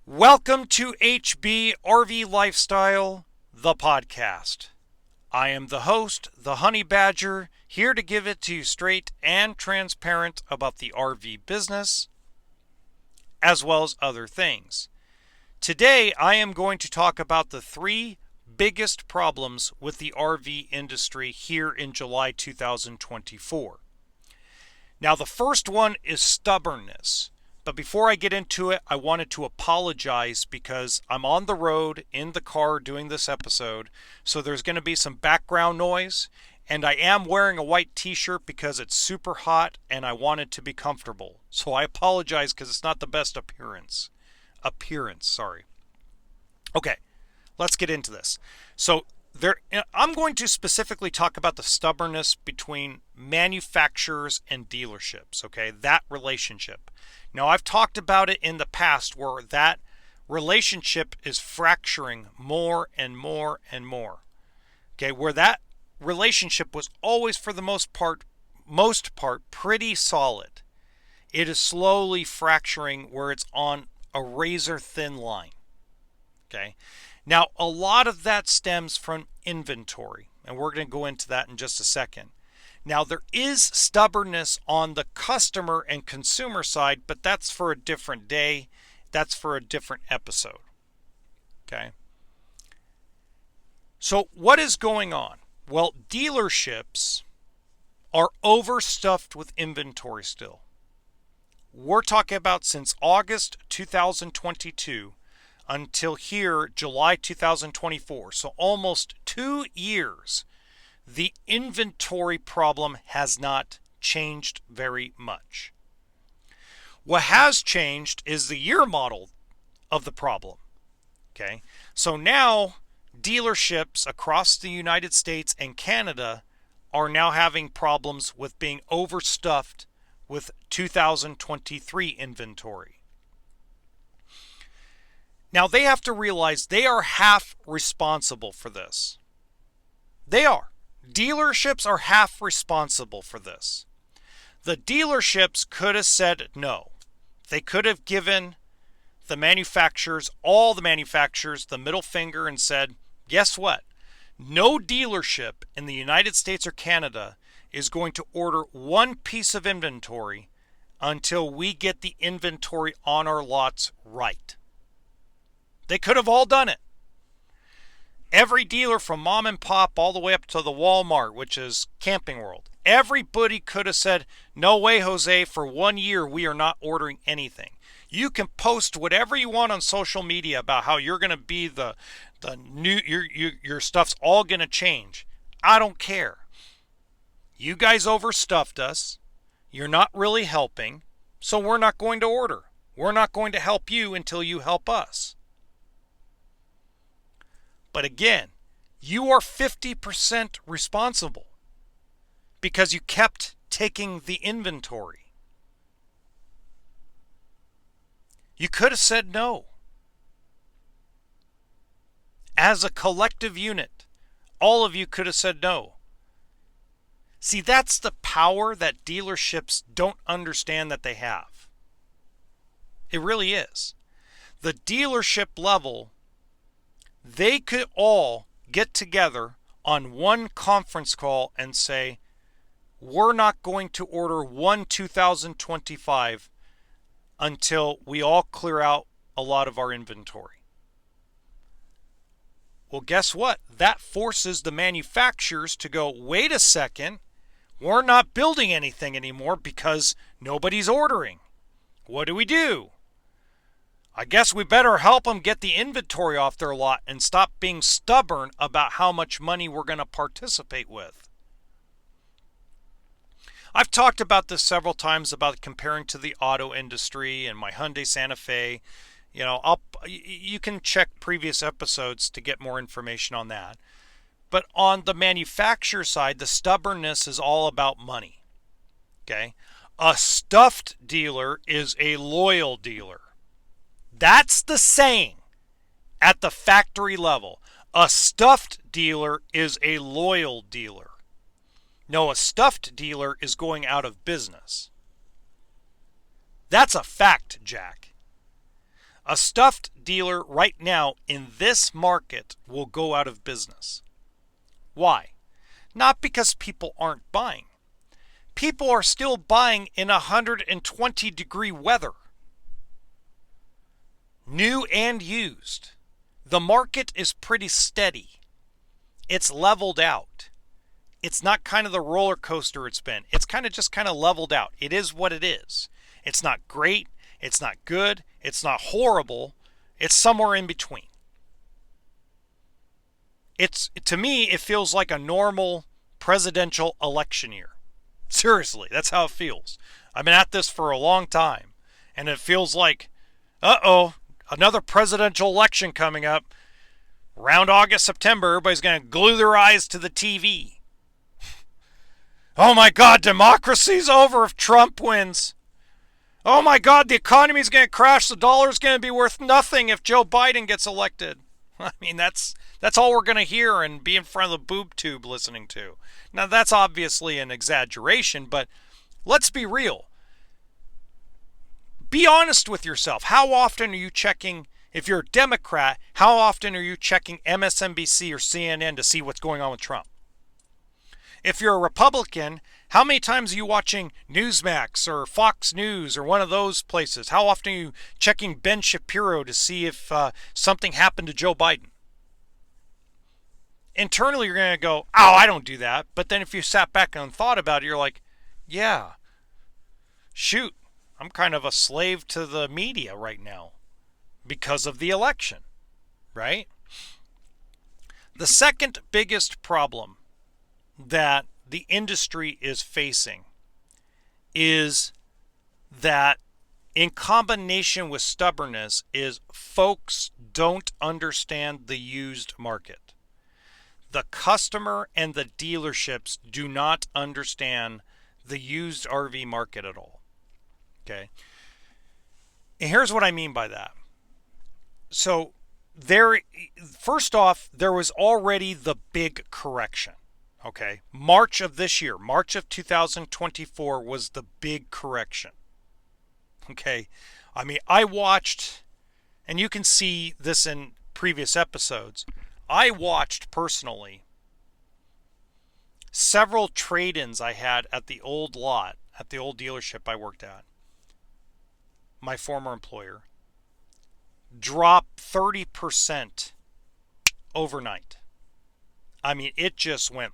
Welcome to hbrv Lifestyle, the podcast. I am the host, the Honey Badger, here to give it to you straight and transparent about the RV business, as well as other things. Today, I am going to talk about the three biggest problems with the RV industry here in July 2024. Now, the first one is stubbornness. But before I get into it, I wanted to apologize because I'm on the road in the car doing this episode, so there's going to be some background noise, and I am wearing a white t-shirt because it's super hot and I wanted to be comfortable. So I apologize because it's not the best appearance, sorry. Okay, let's get into this. So I'm going to specifically talk about the stubbornness between manufacturers and dealerships, okay? That relationship. Now, I've talked about it in the past where that relationship is fracturing more and more and more. Okay, where that relationship was always for the most part pretty solid. It is slowly fracturing where it's on a razor thin line. Okay? Now, a lot of that stems from inventory, and we're going to go into that in just a second. Now, there is stubbornness on the customer and consumer side, but that's for a different day. That's for a different episode. Okay? So, what is going on? Well, dealerships are overstuffed with inventory still. We're talking about since August 2022 until here, July 2024. So, almost 2 years. The inventory problem has not changed very much. What has changed is the year model of the problem. Okay, so now dealerships across the United States and Canada are now having problems with being overstuffed with 2023 inventory. Now they have to realize they are half responsible for this. They are. Dealerships are half responsible for this. The dealerships could have said no. They could have given the manufacturers, all the manufacturers, the middle finger and said, guess what? No dealership in the United States or Canada is going to order one piece of inventory until we get the inventory on our lots right. They could have all done it. Every dealer from mom and pop all the way up to the Walmart, which is Camping World, everybody could have said, no way, Jose, for 1 year we are not ordering anything. You can post whatever you want on social media about how you're going to be the new, your stuff's all going to change. I don't care. You guys overstuffed us. You're not really helping, so we're not going to order. We're not going to help you until you help us. But again, you are 50% responsible because you kept taking the inventory. You could have said no. As a collective unit, all of you could have said no. See, that's the power that dealerships don't understand that they have. It really is. The dealership level, they could all get together on one conference call and say, we're not going to order one 2025 until we all clear out a lot of our inventory. Well, guess what? That forces the manufacturers to go, wait a second, we're not building anything anymore because nobody's ordering. What do? I guess we better help them get the inventory off their lot and stop being stubborn about how much money we're going to participate with. I've talked about this several times about comparing to the auto industry and my Hyundai Santa Fe. You know, you can check previous episodes to get more information on that. But on the manufacturer side, the stubbornness is all about money. Okay? A stuffed dealer is a loyal dealer. That's the saying at the factory level. A stuffed dealer is a loyal dealer. No, a stuffed dealer is going out of business. That's a fact, Jack. A stuffed dealer right now in this market will go out of business. Why? Not because people aren't buying. People are still buying in 120-degree weather. New and used. The market is pretty steady. It's leveled out. It's not kind of the roller coaster it's been. It's just kind of leveled out. It is what it is. It's not great. It's not good. It's not horrible. It's somewhere in between. To me, it feels like a normal presidential election year. Seriously, that's how it feels. I've been at this for a long time, and it feels like, another presidential election coming up. Around August, September, everybody's going to glue their eyes to the TV. Oh my God, democracy's over if Trump wins. Oh my God, the economy's going to crash. The dollar's going to be worth nothing if Joe Biden gets elected. I mean, that's all we're going to hear and be in front of the boob tube listening to. Now, that's obviously an exaggeration, but let's be real. Be honest with yourself. How often are you checking, if you're a Democrat, how often are you checking MSNBC or CNN to see what's going on with Trump? If you're a Republican, how many times are you watching Newsmax or Fox News or one of those places? How often are you checking Ben Shapiro to see if something happened to Joe Biden? Internally, you're going to go, oh, I don't do that. But then if you sat back and thought about it, you're like, yeah, shoot, I'm kind of a slave to the media right now because of the election, right? The second biggest problem that the industry is facing is that, in combination with stubbornness, is folks don't understand the used market. The customer and the dealerships do not understand the used RV market at all. Okay? And here's what I mean by that. So, first off, there was already the big correction. Okay, March of this year, March of 2024 was the big correction. Okay, I mean, I watched, and you can see this in previous episodes, I watched personally several trade-ins I had at the old lot, at the old dealership I worked at, my former employer, drop 30% overnight. I mean, it just went.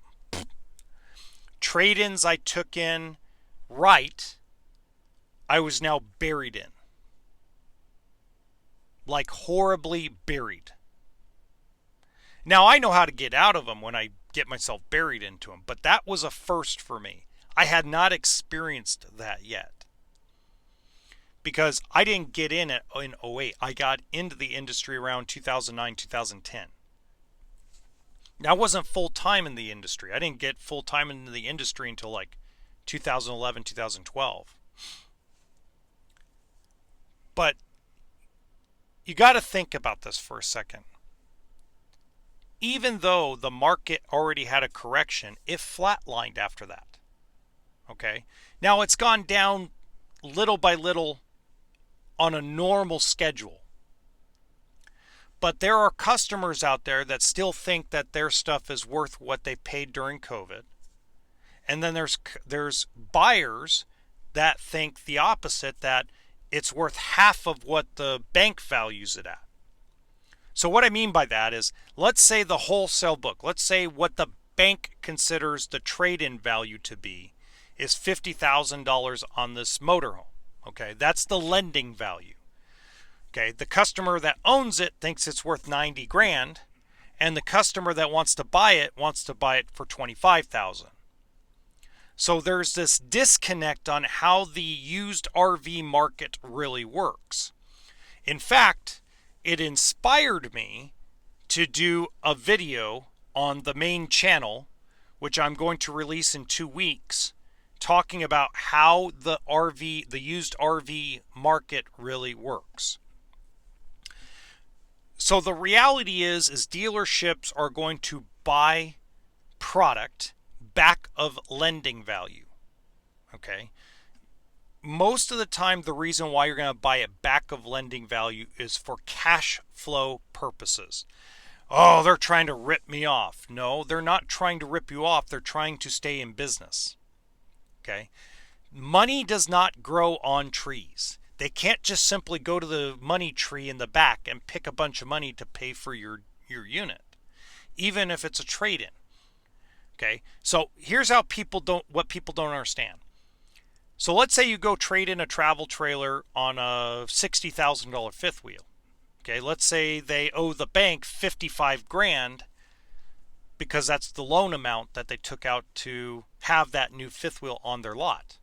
Trade-ins I took in right, I was now buried in. Like horribly buried. Now, I know how to get out of them when I get myself buried into them, but that was a first for me. I had not experienced that yet. Because I didn't get in 08. I got into the industry around 2009, 2010. Now, I wasn't full-time in the industry. I didn't get full-time into the industry until like 2011, 2012. But you got to think about this for a second. Even though the market already had a correction, it flatlined after that. Okay? Now, it's gone down little by little on a normal schedule. But there are customers out there that still think that their stuff is worth what they paid during COVID. And then there's buyers that think the opposite, that it's worth half of what the bank values it at. So what I mean by that is, let's say the wholesale book, let's say what the bank considers the trade-in value to be is $50,000 on this motorhome. Okay, that's the lending value. Okay, the customer that owns it thinks it's worth 90 grand, and the customer that wants to buy it for 25,000. So there's this disconnect on how the used RV market really works. In fact, it inspired me to do a video on the main channel, which I'm going to release in 2 weeks, talking about how the used RV market really works. So the reality is dealerships are going to buy product back of lending value. Okay? most of the time, the reason why you're going to buy it back of lending value is for cash flow purposes. Oh, they're trying to rip me off. No, they're not trying to rip you off. They're trying to stay in business. Okay? Money does not grow on trees. They can't just simply go to the money tree in the back and pick a bunch of money to pay for your unit, even if it's a trade-in. Okay? So here's how what people don't understand. So let's say you go trade in a travel trailer on a $60,000 fifth wheel. Okay, let's say they owe the bank 55 grand because that's the loan amount that they took out to have that new fifth wheel on their lot.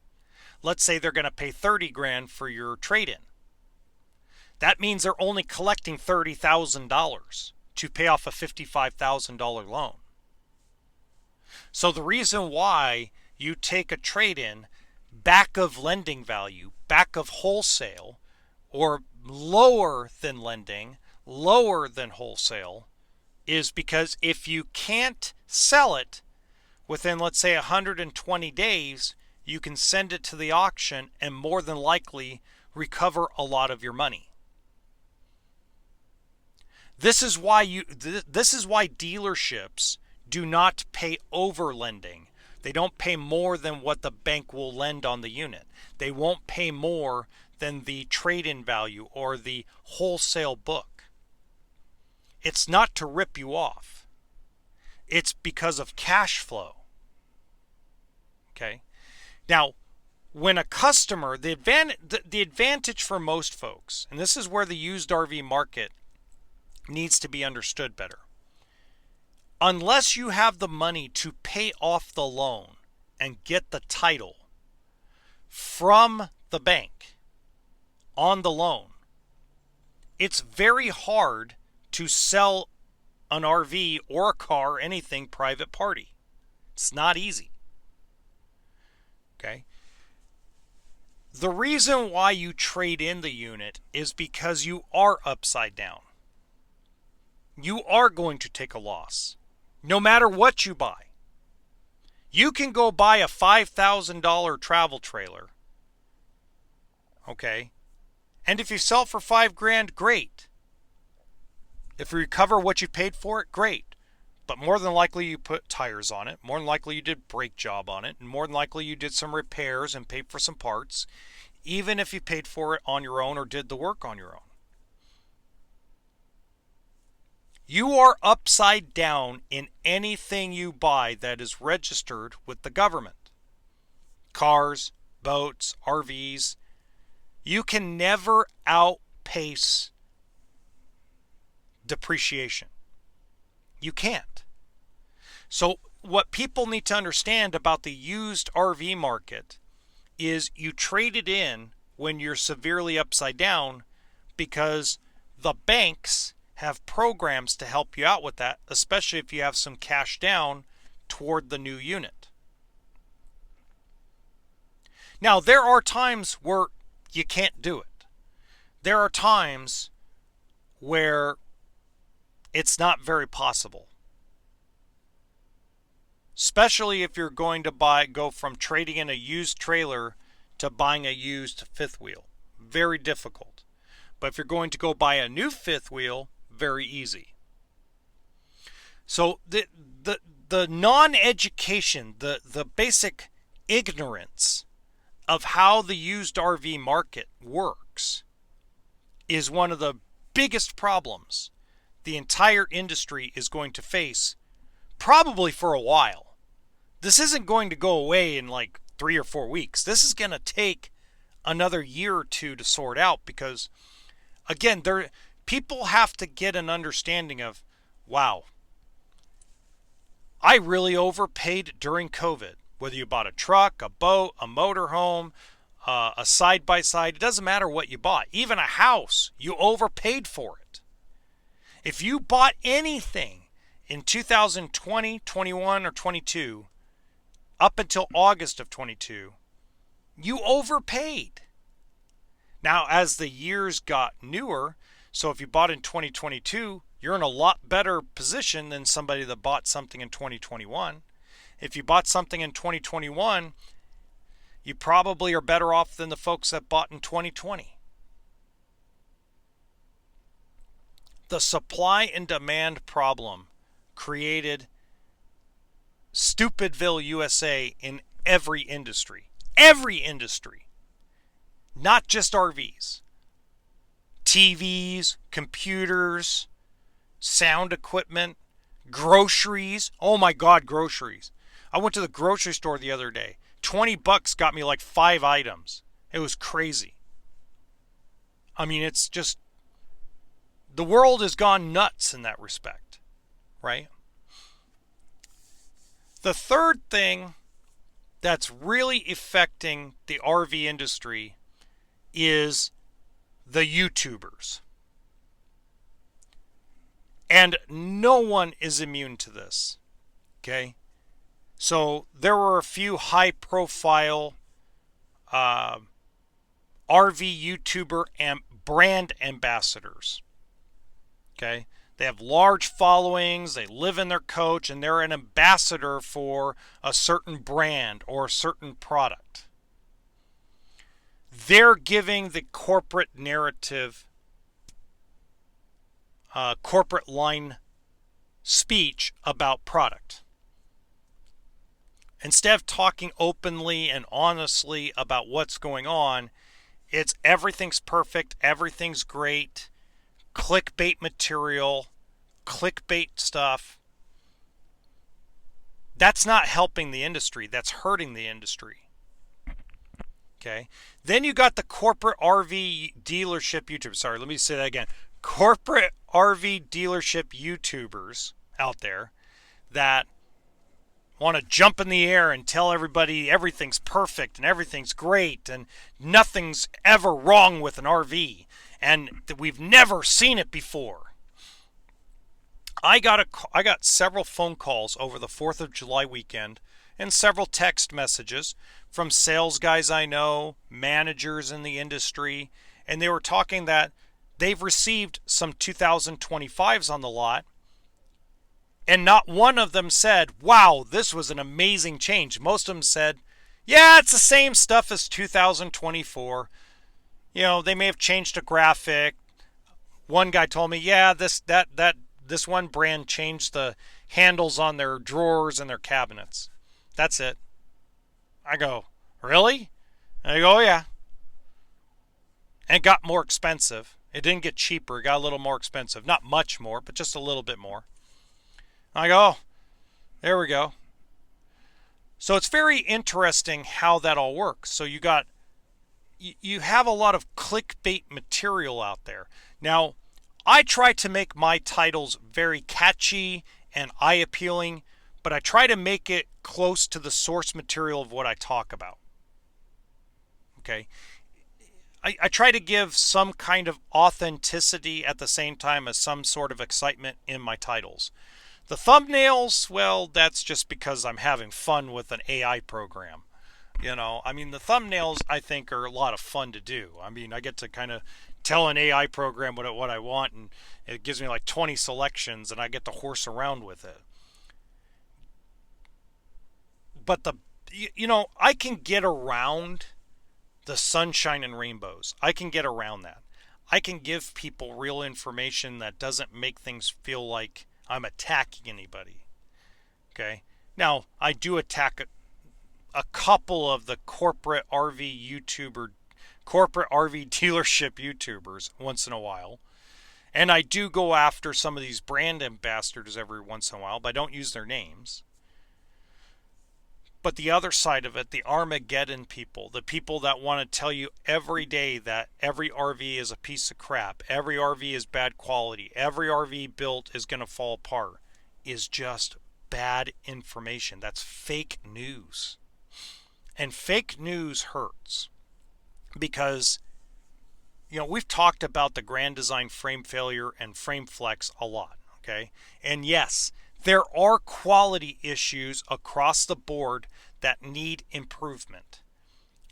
Let's say they're going to pay 30 grand for your trade-in. That means they're only collecting $30,000 to pay off a $55,000 loan. So the reason why you take a trade-in back of lending value, back of wholesale, or lower than lending, lower than wholesale, is because if you can't sell it within, let's say, 120 days, you can send it to the auction and more than likely recover a lot of your money. This is why dealerships do not pay over lending. They don't pay more than what the bank will lend on the unit. They won't pay more than the trade-in value or the wholesale book. It's not to rip you off. It's because of cash flow. Okay? Now, when a customer, the advantage for most folks, and this is where the used RV market needs to be understood better. Unless you have the money to pay off the loan and get the title from the bank on the loan, it's very hard to sell an RV or a car, anything private party. It's not easy. Okay? The reason why you trade in the unit is because you are upside down. You are going to take a loss, no matter what you buy. You can go buy a $5,000 travel trailer, okay? And if you sell it for $5 grand, great. If you recover what you paid for it, great. But more than likely you put tires on it, more than likely you did brake job on it, and more than likely you did some repairs and paid for some parts, even if you paid for it on your own or did the work on your own. You are upside down in anything you buy that is registered with the government. Cars, boats, RVs. You can never outpace depreciation. You can't. So what people need to understand about the used RV market is you trade it in when you're severely upside down because the banks have programs to help you out with that, especially if you have some cash down toward the new unit. Now, there are times where you can't do it. There are times where it's not very possible. Especially if you're going to go from trading in a used trailer to buying a used fifth wheel. Very difficult. But if you're going to go buy a new fifth wheel, very easy. So the non-education, the basic ignorance of how the used RV market works is one of the biggest problems the entire industry is going to face probably for a while. This isn't going to go away in like 3 or 4 weeks. This is going to take another year or two to sort out because, again, people have to get an understanding of, wow, I really overpaid during COVID. Whether you bought a truck, a boat, a motorhome, a side-by-side, it doesn't matter what you bought. Even a house, you overpaid for it. If you bought anything in 2020, 21, or 22, up until August of 22, you overpaid. Now, as the years got newer, so if you bought in 2022, you're in a lot better position than somebody that bought something in 2021. If you bought something in 2021, you probably are better off than the folks that bought in 2020. The supply and demand problem created Stupidville, USA in every industry. Every industry. Not just RVs. TVs, computers, sound equipment, groceries. Oh my God, groceries. I went to the grocery store the other day. $20 got me like 5 items. It was crazy. I mean, it's just, the world has gone nuts in that respect, right? The third thing that's really affecting the RV industry is the YouTubers. And no one is immune to this, okay? So there were a few high-profile RV YouTuber and brand ambassadors, okay? They have large followings, they live in their coach, and they're an ambassador for a certain brand or a certain product. They're giving the corporate narrative, corporate line speech about product. Instead of talking openly and honestly about what's going on, it's everything's perfect, everything's great, clickbait material, clickbait stuff. That's not helping the industry. That's hurting the industry. Okay. Then you got the corporate RV dealership YouTubers. Sorry, let me say that again. Corporate RV dealership YouTubers out there that want to jump in the air and tell everybody everything's perfect and everything's great and nothing's ever wrong with an RV and that we've never seen it before. I got several phone calls over the 4th of July weekend and several text messages from sales guys I know, managers in the industry, and they were talking that they've received some 2025s on the lot, and not one of them said, wow, this was an amazing change. Most of them said, yeah, it's the same stuff as 2024. You know, they may have changed a graphic. One guy told me, yeah, this one brand changed the handles on their drawers and their cabinets. That's it. I go, really? And I go, oh, yeah. And it got more expensive. It didn't get cheaper. It got a little more expensive. Not much more, but just a little bit more. I go, oh, there we go. So it's very interesting how that all works. So you have a lot of clickbait material out there. Now, I try to make my titles very catchy and eye-appealing, but I try to make it close to the source material of what I talk about. Okay? I try to give some kind of authenticity at the same time as some sort of excitement in my titles. The thumbnails, well, that's just because I'm having fun with an AI program. You know, I mean, the thumbnails, I think, are a lot of fun to do. I mean, I get to kind of tell an AI program what I want, and it gives me like 20 selections, and I get to horse around with it. But I can get around the sunshine and rainbows. I can get around that. I can give people real information that doesn't make things feel like I'm attacking anybody. Okay? Now, I do attack a couple of the corporate RV dealership YouTubers once in a while. And I do go after some of these brand ambassadors every once in a while, but I don't use their names. But the other side of it, the Armageddon people, the people that want to tell you every day that every RV is a piece of crap, every RV is bad quality, every RV built is going to fall apart, is just bad information. That's fake news. And fake news hurts because, we've talked about the Grand Design frame failure and frame flex a lot, okay? And yes, there are quality issues across the board that need improvement.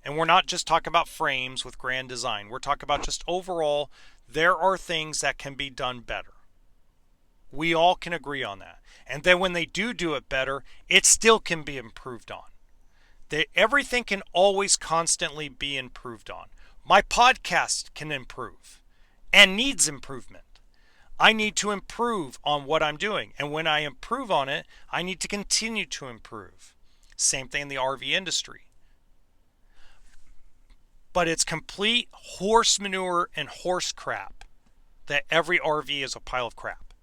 And we're not just talking about frames with Grand Design. We're talking about just overall, there are things that can be done better. We all can agree on that. And then when they do it better, it still can be improved on. Everything can always constantly be improved on. My podcast can improve and needs improvement. I need to improve on what I'm doing. And when I improve on it, I need to continue to improve. Same thing in the RV industry. But it's complete horse manure and horse crap that every RV is a pile of crap.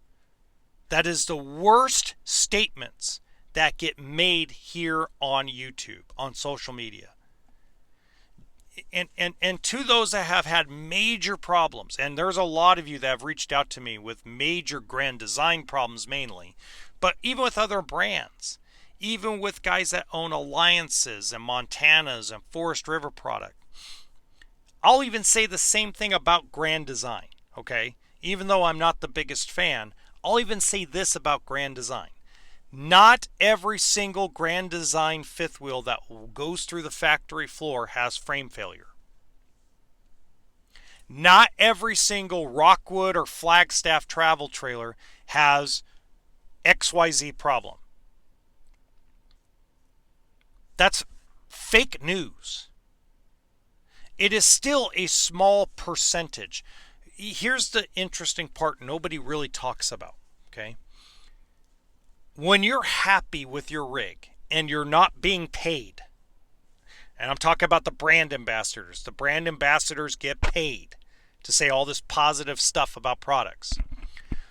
That is the worst statements that get made here on YouTube, on social media. And to those that have had major problems, and there's a lot of you that have reached out to me with major Grand Design problems mainly, but even with other brands, even with guys that own Alliances and Montanas and Forest River product, I'll even say the same thing about Grand Design, okay? Even though I'm not the biggest fan, I'll even say this about Grand Design. Not every single Grand Design fifth wheel that goes through the factory floor has frame failure. Not every single Rockwood or Flagstaff travel trailer has XYZ problem. That's fake news. It is still a small percentage. Here's the interesting part nobody really talks about, okay? When you're happy with your rig and you're not being paid, and I'm talking about the brand ambassadors. The brand ambassadors get paid to say all this positive stuff about products.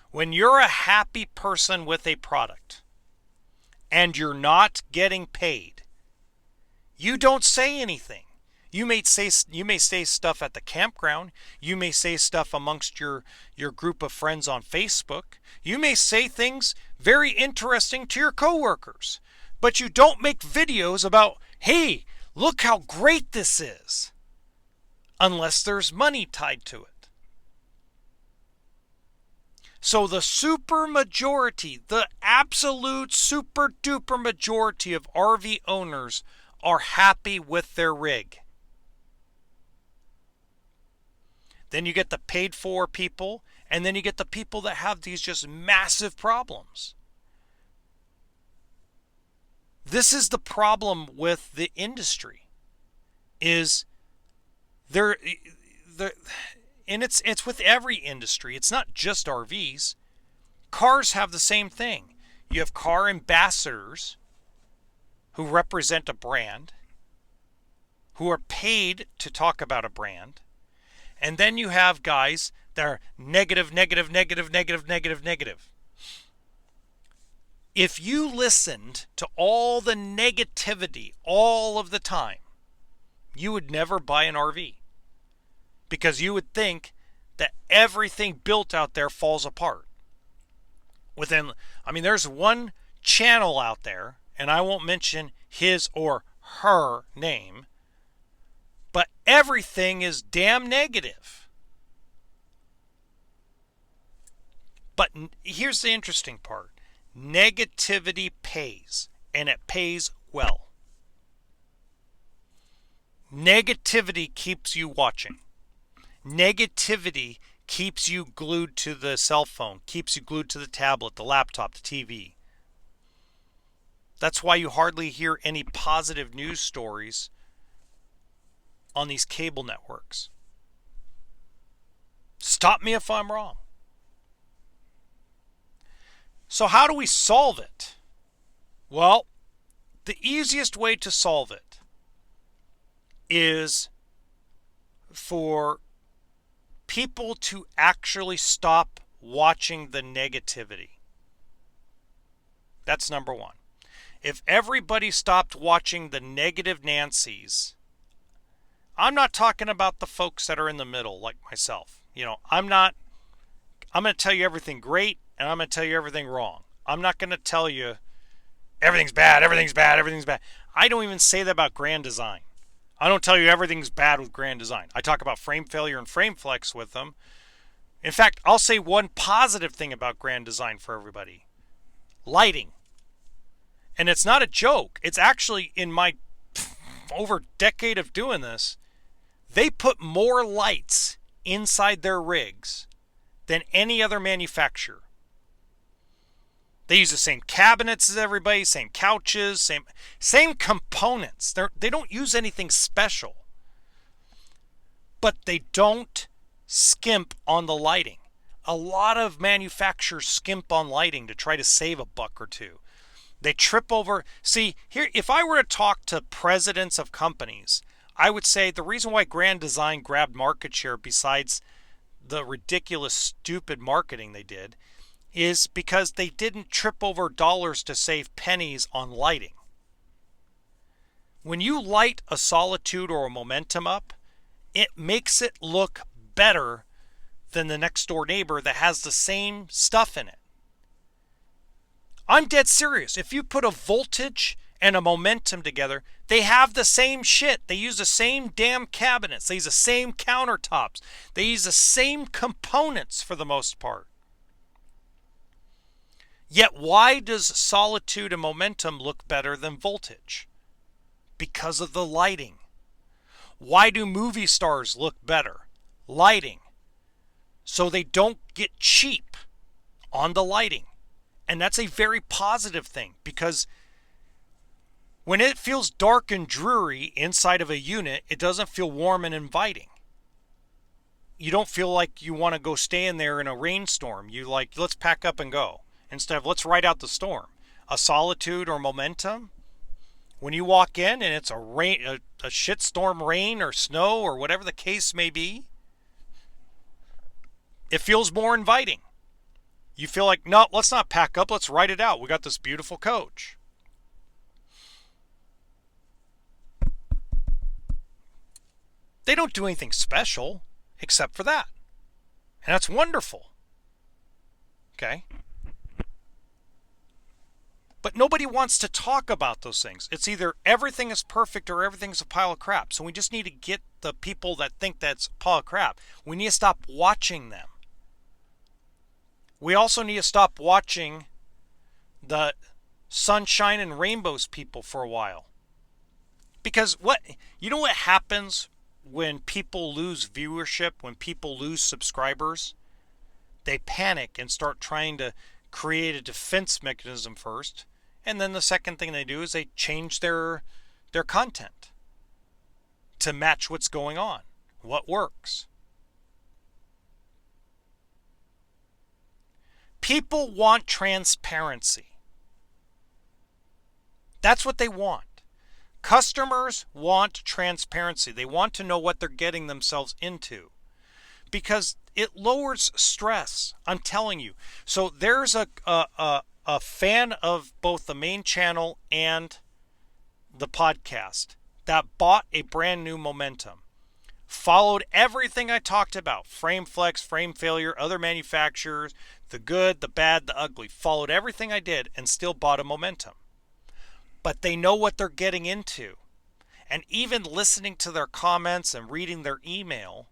When you're a happy person with a product and you're not getting paid, you don't say anything. You may say stuff at the campground. You may say stuff amongst your group of friends on Facebook. You may say things very interesting to your coworkers. But you don't make videos about, hey, look how great this is. Unless there's money tied to it. So the super majority, the absolute super duper majority of RV owners are happy with their rig. Then you get the paid for people, and then you get the people that have these just massive problems. This is the problem with the industry. Is there and it's with every industry. It's not just RVs. Cars have the same thing. You have car ambassadors who represent a brand, who are paid to talk about a brand. And then you have guys that are negative. If you listened to all the negativity all of the time, you would never buy an RV. Because you would think that everything built out there falls apart. There's one channel out there, and I won't mention his or her name, but everything is damn negative. But here's the interesting part. Negativity pays, and it pays well. Negativity keeps you watching. Negativity keeps you glued to the cell phone, keeps you glued to the tablet, the laptop, the TV. That's why you hardly hear any positive news stories on these cable networks. Stop me if I'm wrong. So how do we solve it? Well, the easiest way to solve it is for people to actually stop watching the negativity. That's number one. If everybody stopped watching the negative Nancys, I'm not talking about the folks that are in the middle like myself. I'm going to tell you everything great and I'm going to tell you everything wrong. I'm not going to tell you everything's bad. I don't even say that about Grand Design. I don't tell you everything's bad with Grand Design. I talk about frame failure and frame flex with them. In fact, I'll say one positive thing about Grand Design for everybody. Lighting. And it's not a joke. It's actually, in my over decade of doing this, they put more lights inside their rigs than any other manufacturer. They use the same cabinets as everybody, same couches, same components. They don't use anything special. But they don't skimp on the lighting. A lot of manufacturers skimp on lighting to try to save a buck or two. They trip over. See, here, if I were to talk to presidents of companies, I would say the reason why Grand Design grabbed market share, besides the ridiculous, stupid marketing they did, is because they didn't trip over dollars to save pennies on lighting. When you light a Solitude or a Momentum up, it makes it look better than the next door neighbor that has the same stuff in it. I'm dead serious. If you put a Voltage and a Momentum together, they have the same shit. They use the same damn cabinets. They use the same countertops. They use the same components for the most part. Yet why does Solitude and Momentum look better than Voltage? Because of the lighting. Why do movie stars look better? Lighting. So they don't get cheap on the lighting. And that's a very positive thing, because when it feels dark and dreary inside of a unit, it doesn't feel warm and inviting. You don't feel like you want to go stay in there in a rainstorm. You like, let's pack up and go, instead of let's ride out the storm. A Solitude or Momentum, when you walk in and it's a shitstorm rain or snow or whatever the case may be, it feels more inviting. You feel like, no, let's not pack up, let's ride it out. We got this beautiful coach. They don't do anything special except for that. And that's wonderful. Okay? But nobody wants to talk about those things. It's either everything is perfect or everything's a pile of crap. So we just need to get the people that think that's a pile of crap. We need to stop watching them. We also need to stop watching the sunshine and rainbows people for a while. Because you know what happens when people lose viewership, when people lose subscribers? They panic and start trying to create a defense mechanism first. And then the second thing they do is they change their content to match what's going on, what works. People want transparency. That's what they want. Customers want transparency. They want to know what they're getting themselves into, because it lowers stress. I'm telling you. So there's a fan of both the main channel and the podcast that bought a brand new Momentum, followed everything I talked about: frame flex, frame failure, other manufacturers, the good, the bad, the ugly, followed everything I did and still bought a Momentum. But they know what they're getting into. And even listening to their comments and reading their email,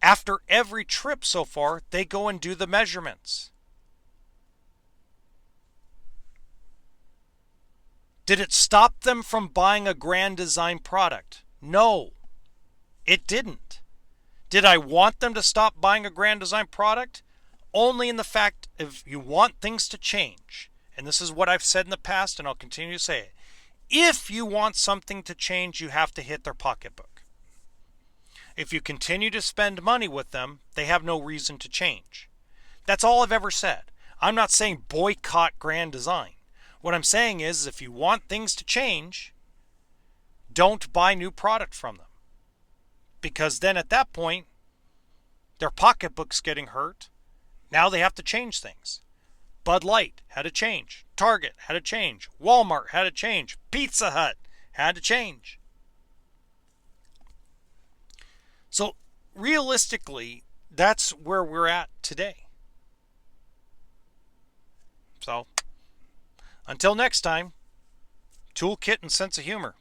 after every trip so far, they go and do the measurements. Did it stop them from buying a Grand Design product? No, it didn't. Did I want them to stop buying a Grand Design product? Only in the fact, if you want things to change, and this is what I've said in the past and I'll continue to say it, if you want something to change, you have to hit their pocketbook. If you continue to spend money with them, they have no reason to change. That's all I've ever said. I'm not saying boycott Grand Design. What I'm saying is, if you want things to change, don't buy new product from them. Because then at that point, their pocketbook's getting hurt. Now they have to change things. Bud Light had to change. Target had to change. Walmart had to change. Pizza Hut had to change. So realistically, that's where we're at today. So until next time, toolkit and sense of humor.